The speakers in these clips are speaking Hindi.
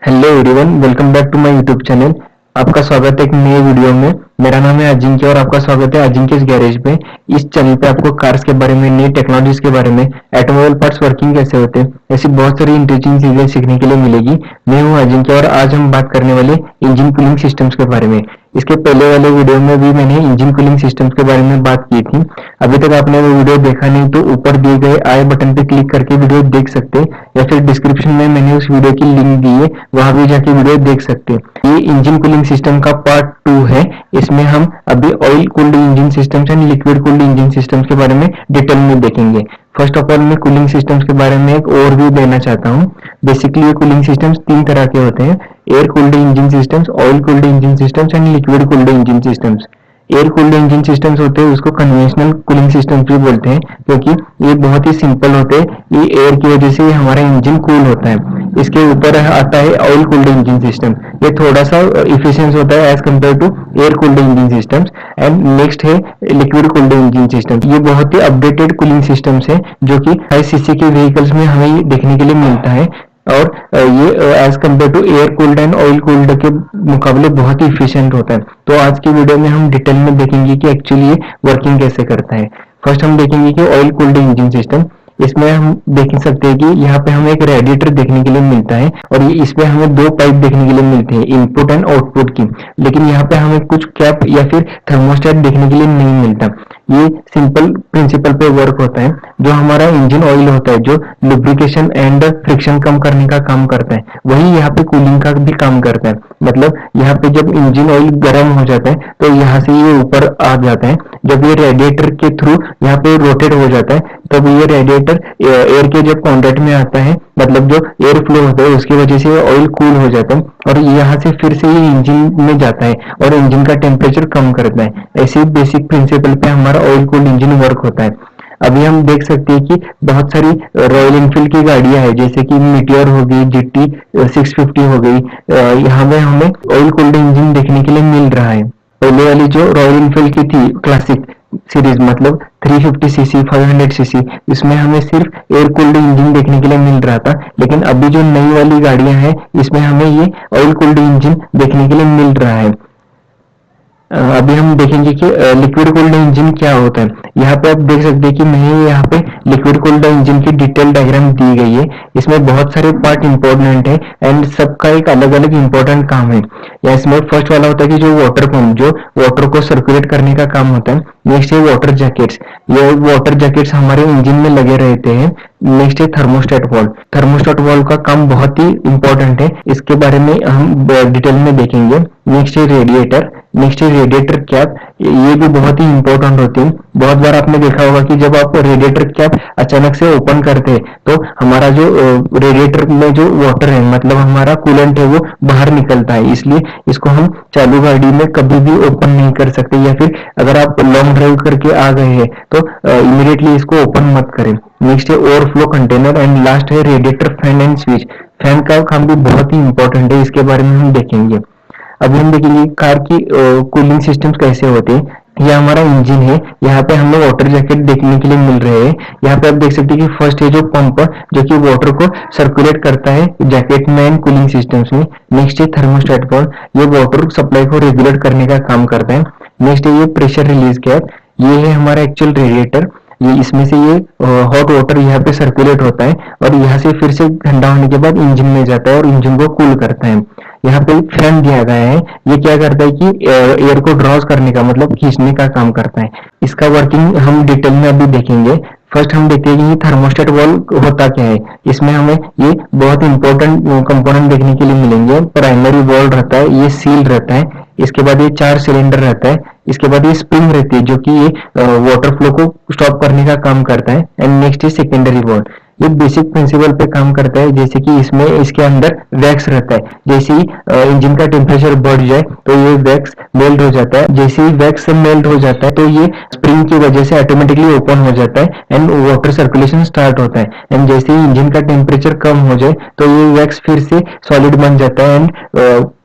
Hello everyone, welcome back to my YouTube channel. आपका स्वागत है एक नए वीडियो में। मेरा नाम है अजिंक्य और आपका स्वागत है अजिंक्य's गैरेज पे। इस चैनल पे आपको कार्स के बारे में, नई टेक्नोलॉजीज के बारे में, ऑटोमोबाइल पार्ट्स वर्किंग कैसे होते हैं, ऐसी बहुत सारी इंटरेस्टिंग चीजें सीखने के लिए मिलेगी। मैं हूँ अजिंक्य और आज हम बात करने वाले इंजन कूलिंग सिस्टम्स के बारे में। इसके पहले वाले वीडियो में भी मैंने इंजन कूलिंग सिस्टम्स के बारे में बात की थी। अभी तक आपने वो वीडियो देखा नहीं तो ऊपर दिए गए आई बटन पे क्लिक करके वीडियो देख सकते हैं, या फिर डिस्क्रिप्शन में मैंने उस वीडियो की लिंक दी है, वहां भी जाके वीडियो देख सकते हैं। ये इंजन कूलिंग सिस्टम का पार्ट 2 है। इसमें हम अभी oil cooled engine systems and liquid cooled engine systems के बारे में डिटेल में देखेंगे। फर्स्ट ऑफ ऑल मैं कूलिंग सिस्टम्स के बारे में एक ओवरव्यू देना चाहता हूँ। बेसिकली ये कूलिंग सिस्टम्स तीन तरह के होते हैं: air cooled engine systems, oil cooled engine systems and liquid cooled engine systems. Air cooled engine systems होते हैं उसको कन्वेंशनल कूलिंग सिस्टम्स भी बोलते हैं, क्योंकि ये बहुत ही सिंपल होते हैं। ये एयर की वजह से हमारा इंजन कूल होता है। इसके ऊपर आता है ऑयल कूल्ड इंजन सिस्टम। ये थोड़ा सा इफिशियंट होता है as compare to air cooled engine systems. And next है लिक्विड कूल्ड इंजन सिस्टम। ये बहुत ही अपडेटेड कूलिंग सिस्टम्स है जो कि हाई सीसी के व्हीकल्स में हमें देखने के लिए मिलता है, और ये as compare to air cooled and oil cooled के मुकाबले बहुत ही इफिशियंट होता है। तो आज की वीडियो में हम डिटेल में देखेंगे कि एक्चुअली ये वर्किंग कैसे करता है। फर्स्ट हम देखेंगे कि ऑयल कूल्ड इंजन सिस्टम। इसमें हम देख सकते हैं कि यहाँ पे हमें एक रेडिएटर देखने के लिए मिलता है, और ये इसमें हमें दो पाइप देखने के लिए मिलते हैं, इनपुट एंड आउटपुट की। लेकिन यहाँ पे हमें कुछ कैप या फिर थर्मोस्टेट देखने के लिए नहीं मिलता। ये सिंपल प्रिंसिपल पे वर्क होता है। जो हमारा इंजन ऑयल होता है, जो लुब्रिकेशन एंड फ्रिक्शन कम करने का काम करता है, वही यहाँ पे कूलिंग का भी काम करता है। मतलब यहाँ पे जब इंजन ऑयल गर्म हो जाता है तो यहाँ से ये ऊपर आ जाता है। जब ये रेडिएटर के थ्रू यहाँ पे रोटेट हो जाता है, तब ये रेडिएटर एयर के जब कॉन्टेक्ट में आता है, मतलब जो एयर फ्लो होता है उसकी वजह से ऑयल कूल हो जाता है, और यहाँ से फिर से ये इंजन में जाता है और इंजन का टेम्परेचर कम करता है। ऐसे बेसिक प्रिंसिपल पे हमारा ऑयल कूल्ड इंजन वर्क होता है। अभी हम देख सकते हैं कि बहुत सारी रॉयल एनफील्ड की गाड़ियां हैं, जैसे कि मीटियोर हो गई, जीटी 650 हो गई। यहाँ पे हमें ऑयल कूल्ड इंजन देखने के लिए मिल रहा है। पहले वाली जो रॉयल एनफील्ड की थी क्लासिक सीरीज, मतलब 350 सीसी, 500 सीसी, इसमें हमें सिर्फ एयर कूल्ड इंजन देखने के लिए मिल रहा था। लेकिन अभी जो नई वाली गाड़ियां हैं इसमें हमें ये ऑयल कूल्ड इंजन देखने के लिए मिल रहा है। अभी हम देखेंगे कि लिक्विड कूल्ड इंजन क्या होता है। यहाँ पे आप देख सकते हैं कि मैं यहाँ पे लिक्विड कूल्ड इंजन की डिटेल डायग्राम दी गई है। इसमें बहुत सारे पार्ट इंपॉर्टेंट है एंड सबका एक अलग अलग इंपॉर्टेंट काम है। या इसमें फर्स्ट वाला होता है कि जो वाटर पंप, जो वाटर को सर्कुलेट करने का काम होता है। नेक्स्ट है वाटर जैकेट्स। ये वाटर जैकेट्स हमारे इंजन में लगे रहते हैं। नेक्स्ट है थर्मोस्टेट वाल्व। थर्मोस्टेट वाल्व का काम बहुत ही इंपॉर्टेंट है, इसके बारे में हम डिटेल में देखेंगे। नेक्स्ट है रेडिएटर। नेक्स्ट है रेडिएटर कैप। ये भी बहुत ही इंपॉर्टेंट होती है। बहुत बार आपने देखा होगा कि जब आप रेडिएटर कैप अचानक से ओपन करते हैं तो हमारा जो रेडिएटर में जो वाटर है, मतलब हमारा कूलेंट है, वो बाहर निकलता है। इसलिए इसको हम चालू गाड़ी में कभी भी ओपन नहीं कर सकते, या फिर अगर आप लॉन्ग ड्राइव करके आ गए हैं तो इमीडिएटली इसको ओपन मत करें। नेक्स्ट है ओवरफ्लो कंटेनर एंड लास्ट है radiator fan and switch. Fan का काम भी बहुत ही इंपॉर्टेंट है, इसके बारे में हम देखेंगे। अभी हम देखेंगे कार की कूलिंग सिस्टम्स कैसे होते हैं। यह हमारा इंजन है। यहाँ पे हमें वाटर जैकेट देखने के लिए मिल रहे हैं। यहाँ पे आप देख सकते हैं कि फर्स्ट है जो पंप, जो कि वाटर को सर्कुलेट करता है जैकेट में एंड कूलिंग सिस्टम्स में। नेक्स्ट है थर्मोस्टेट वाल्व, ये वाटर सप्लाई को रेगुलेट करने का काम करता है। नेक्स्ट है ये प्रेशर रिलीज कैप। ये है हमारा एक्चुअल रेडिएटर। ये इसमें से ये हॉट वाटर यहाँ पे सर्कुलेट होता है और यहाँ से फिर से ठंडा होने के बाद इंजन में जाता है और इंजन को कूल करता है। यहाँ पे फैन दिया गया है। ये क्या करता है कि एयर को ड्रॉज करने का, मतलब खींचने का काम करता है। इसका वर्किंग हम डिटेल में अभी देखेंगे। फर्स्ट हम देखते हैं कि थर्मोस्टेट वाल्व होता क्या है। इसमें हमें ये बहुत इंपॉर्टेंट कंपोनेंट देखने के लिए मिलेंगे। प्राइमरी वाल्व रहता है, ये सील रहता है। इसके बाद ये 4 सिलेंडर रहता है। इसके बाद ये स्प्रिंग रहती है जो कि ये वाटर फ्लो को स्टॉप करने का काम करता है। एंड नेक्स्ट है सेकेंडरी वाल्व। ये बेसिक प्रिंसिपल पे काम करता है, जैसे कि इसमें इसके अंदर वैक्स रहता है। जैसे ही इंजन का टेम्परेचर बढ़ जाए तो ये वैक्स मेल्ट हो जाता है। जैसे ही वैक्स मेल्ट हो जाता है तो ये स्प्रिंग की वजह से ऑटोमेटिकली ओपन हो जाता है एंड वाटर सर्कुलेशन स्टार्ट होता है। एंड जैसे ही इंजन का टेम्परेचर कम हो जाए तो ये वैक्स फिर से सॉलिड बन जाता है एंड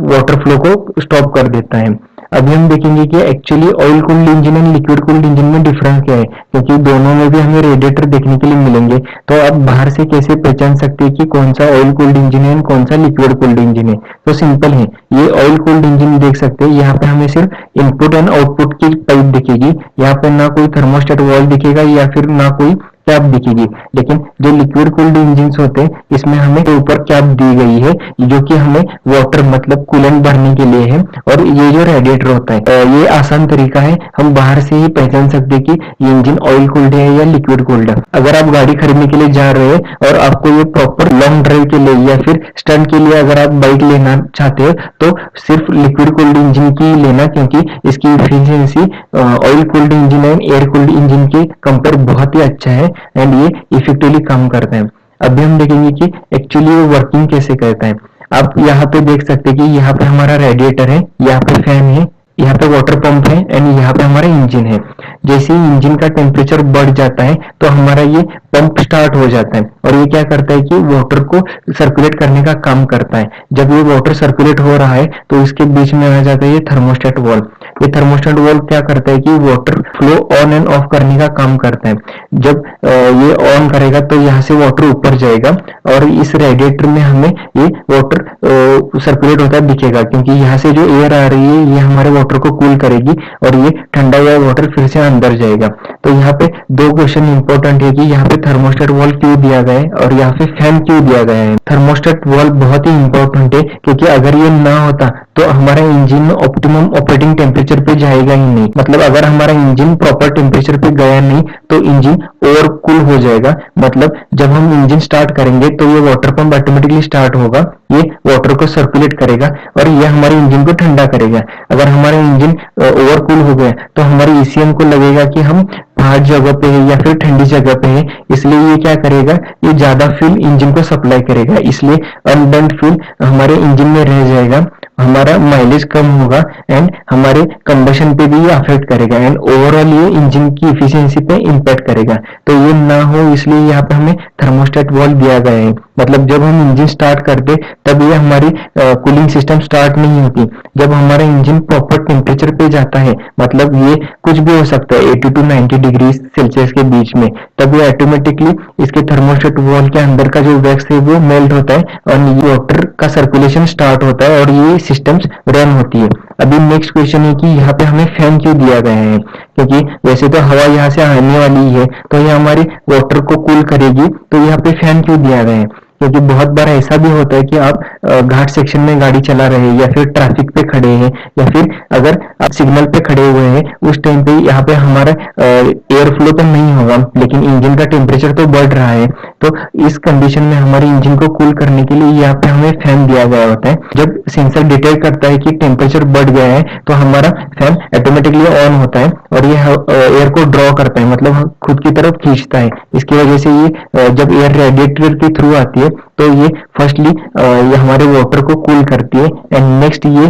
वाटर फ्लो को स्टॉप कर देता है। अभी हम देखेंगे कि actually oil cooled engine and liquid cooled engine में डिफरेंस क्या है, क्योंकि दोनों में भी हमें रेडिएटर देखने के लिए मिलेंगे। तो अब बाहर से कैसे पहचान सकते हैं कि कौन सा ऑयल कूल्ड इंजन है कौन सा लिक्विड कूल्ड इंजन है? तो सिंपल है, ये ऑयल कूल्ड इंजन देख सकते हैं, यहाँ पे हमें सिर्फ इनपुट एंड आउटपुट की पाइप दिखेगी, यहाँ पे ना कोई थर्मोस्टेट वॉल्व दिखेगा या फिर ना कोई कैप दिखेगी। लेकिन जो लिक्विड कूल्ड इंजन होते हैं इसमें हमें ऊपर कैप दी गई है, जो कि हमें वाटर मतलब कूलेंट भरने के लिए है। और ये जो रेडिएटर होता है, ये आसान तरीका है, हम बाहर से ही पहचान सकते हैं कि ये इंजन ऑयल कूल्ड है या लिक्विड कूल्ड है। अगर आप गाड़ी खरीदने के लिए जा रहे हैं और आपको ये प्रॉपर लॉन्ग ड्राइव के लिए या फिर स्टंट के लिए अगर आप बाइक लेना चाहते हो तो सिर्फ लिक्विड कूल्ड इंजन की लेना, क्योंकि इसकी efficiency oil cooled engine and air cooled engine के कंपेयर बहुत ही अच्छा है एंड ये इफेक्टिवली काम करते हैं। अभी हम देखेंगे कि एक्चुअली वो वर्किंग कैसे करता है। आप यहाँ पे देख सकते हैं कि यहाँ पे हमारा रेडिएटर है, यहाँ पे फैन है, यहाँ पे वाटर पंप है एंड यहाँ पे हमारा इंजन है। जैसे ही इंजन का टेम्परेचर बढ़ जाता है तो हमारा ये पंप स्टार्ट हो जाता है और ये क्या करता है कि वाटर को सर्कुलेट करने का काम करता है। जब ये वाटर सर्कुलेट हो रहा है तो इसके बीच में आ जाता है ये थर्मोस्टेट वाल्व। ये थर्मोस्टेट वाल्व क्या करता है कि water flow on end of करने का काम करता है। जब ये ऑन करेगा तो यहाँ से वाटर ऊपर जाएगा और इस रेडिएटर में हमें ये वाटर सर्कुलेट होता दिखेगा, क्योंकि यहाँ से जो एयर आ रही है ये हमारे वाटर को कूल करेगी और ये ठंडा हुआ वाटर फिर से अंदर जाएगा। तो यहाँ पे दो क्वेश्चन इंपॉर्टेंट है कि यहाँ पे थर्मोस्टेट वाल्व क्यों दिया गया है और यहाँ पे फैन क्यों दिया गया है। थर्मोस्टेट वाल्व बहुत ही इंपॉर्टेंट है, क्योंकि अगर ये ना होता तो हमारा इंजन ऑप्टिमम ऑपरेटिंग टेम्परेचर पे जाएगा ही नहीं। मतलब अगर हमारा इंजन प्रॉपर टेम्परेचर पे गया नहीं तो इंजन ओवर कूल हो जाएगा। मतलब जब हम इंजन स्टार्ट करेंगे तो ये वाटर पंप ऑटोमेटिकली स्टार्ट होगा, ये वाटर को सर्कुलेट करेगा और ये हमारे इंजन को ठंडा करेगा। अगर हमारा इंजन ओवर कूल हो गया तो हमारे ईसीएम को लगेगा कि हम हार्ड जगह पे है या फिर ठंडी जगह पे है, इसलिए ये क्या करेगा, ये ज्यादा फ्यूल इंजन को सप्लाई करेगा, इसलिए अनबर्न्ड फ्यूल हमारे इंजन में रह जाएगा, हमारा माइलेज कम होगा एंड हमारे कंबशन पे भी ये अफेक्ट करेगा एंड ओवरऑल ये इंजन की इफिशियंसी पे इम्पैक्ट करेगा। तो ये ना हो इसलिए यहाँ पे हमें थर्मोस्टेट वाल्व दिया गया है। मतलब जब हम इंजन स्टार्ट करते तब ये हमारी कूलिंग सिस्टम स्टार्ट नहीं होती। जब हमारा इंजन प्रॉपर टेम्परेचर पे जाता है, मतलब ये कुछ भी हो सकता है 80 to 90 डिग्री सेल्सियस के बीच में, तब ये ऑटोमेटिकली इसके थर्मोस्टेट वाल्व के अंदर का जो वैक्स है वो मेल्ट होता है और ये वाटर का सर्कुलेशन स्टार्ट होता है और ये सिस्टम्स रन होती है। अभी नेक्स्ट क्वेश्चन है कि यहाँ पे हमें फैन क्यों दिया गया है, क्योंकि वैसे तो हवा यहाँ से आने वाली है तो ये हमारी वाटर को कूल करेगी, तो यहाँ पे फैन क्यों दिया गया है? क्योंकि बहुत बार ऐसा भी होता है कि आप घाट सेक्शन में गाड़ी चला रहे हैं या फिर ट्रैफिक पे खड़े हैं या फिर अगर आप सिग्नल पे खड़े हुए हैं, उस टाइम पे यहाँ पे हमारा एयर फ्लो तो नहीं होगा लेकिन इंजन का टेम्परेचर तो बढ़ रहा है। तो इस कंडीशन में हमारे इंजन को कूल करने के लिए यहाँ पे हमें फैन दिया गया होता है। जब सेंसर डिटेक्ट करता है कि टेम्परेचर बढ़ गया है तो हमारा फैन ऑटोमेटिकली ऑन होता है और ये एयर को ड्रॉ करता है, मतलब खुद की तरफ खींचता है। इसकी वजह से ये जब एयर रेडिएटर के थ्रू आती है तो ये फर्स्टली ये हमारे वाटर को कूल करती है एंड नेक्स्ट ये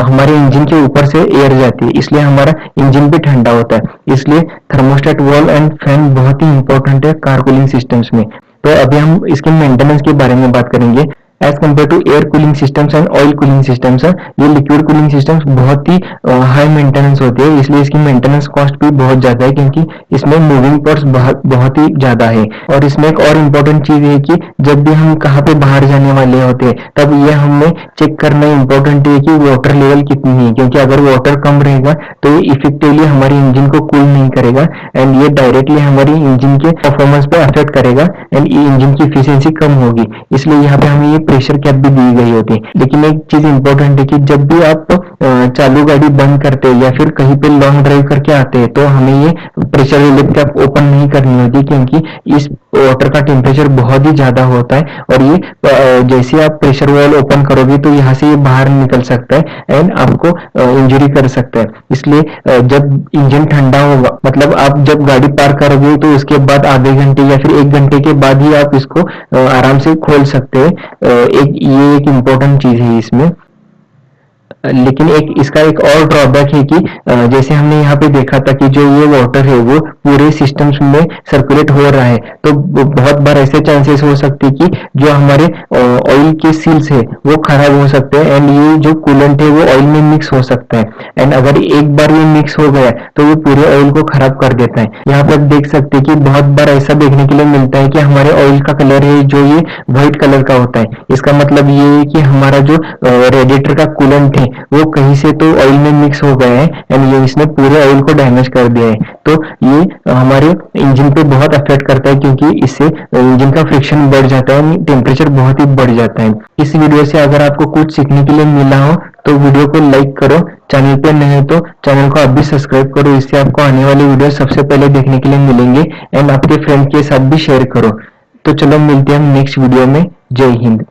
हमारे इंजन के ऊपर से एयर जाती है, इसलिए हमारा इंजन भी ठंडा होता है। इसलिए थर्मोस्टेट वाल्व एंड फैन बहुत ही इंपॉर्टेंट है कार कूलिंग सिस्टम्स में। तो अभी हम इसके मेंटेनेंस के बारे में बात करेंगे। As compare to air cooling systems and oil cooling systems, ये लिक्विड कूलिंग सिस्टम्स बहुत ही हाई मेंटेनेंस होती है, इसलिए इसकी मेंटेनेंस कॉस्ट भी बहुत ज्यादा है, क्योंकि इसमें मूविंग पार्ट्स बहुत ही ज्यादा है। और इसमें एक और इम्पोर्टेंट चीज है कि जब भी हम कहाँ पे बाहर जाने वाले होते हैं तब ये हमें चेक करना इम्पोर्टेंट है कि वाटर लेवल कितनी है, क्योंकि अगर वाटर कम रहेगा तो ये इफेक्टिवली हमारे इंजन को कूल नहीं करेगा एंड ये डायरेक्टली हमारी इंजन के परफॉर्मेंस पे अफेक्ट करेगा एंड ये इंजन की इफिशियंसी कम होगी। इसलिए यहाँ पे हमें ये प्रेशर कैप भी दी गई होती है। लेकिन एक चीज इंपॉर्टेंट है कि जब भी आप चालू गाड़ी बंद करते हैं या फिर कहीं पे लॉन्ग ड्राइव करके आते हैं तो हमें ये प्रेशर रिलीफ कैप ओपन नहीं करनी होती, क्योंकि इस वाटर का टेम्परेचर बहुत ही ज्यादा होता है और ये जैसे आप प्रेशर वाल्व ओपन करोगे तो यहाँ से ये बाहर निकल सकता है एंड आपको इंजरी कर सकता है। इसलिए जब इंजन ठंडा होगा, मतलब आप जब गाड़ी पार्क करोगे तो उसके बाद आधे घंटे या फिर 1 घंटे के बाद ही आप इसको आराम से खोल सकते हैं। ये एक इम्पोर्टेंट चीज है इसमें। लेकिन इसका एक और ड्रॉबैक है कि जैसे हमने यहाँ पे देखा था कि जो ये वाटर है वो पूरे सिस्टम्स में सर्कुलेट हो रहा है, तो बहुत बार ऐसे चांसेस हो सकते हैं कि जो हमारे ऑयल के सील्स है वो खराब हो सकते हैं, एंड ये जो कूलेंट है वो ऑयल में मिक्स हो सकता है, एंड अगर एक बार ये मिक्स हो गया तो वो पूरे ऑयल को खराब कर देता है। यहाँ पे आप देख सकते हैं कि बहुत बार ऐसा देखने के लिए मिलता है कि हमारे ऑयल का कलर है जो ये व्हाइट कलर का होता है। इसका मतलब ये है कि हमारा जो रेडिएटर का कूलेंट है वो कहीं से तो ऑयल में मिक्स हो गया है, एंड ये इसने पूरे ऑयल को डैमेज कर दिया है। तो ये हमारे इंजन पे बहुत अफेक्ट करता है, क्योंकि इससे इंजन का फ्रिक्शन बढ़ जाता है, टेम्परेचर बहुत ही बढ़ जाता है। इस वीडियो से अगर आपको कुछ सीखने के लिए मिला हो तो वीडियो को लाइक करो, चैनल पे नए हो तो चैनल को अभी सब्सक्राइब करो, इससे आपको आने वाली वीडियो सबसे पहले देखने के लिए मिलेंगे, एंड आपके फ्रेंड के साथ भी शेयर करो। तो चलो मिलते हैं हम नेक्स्ट वीडियो में। जय हिंद।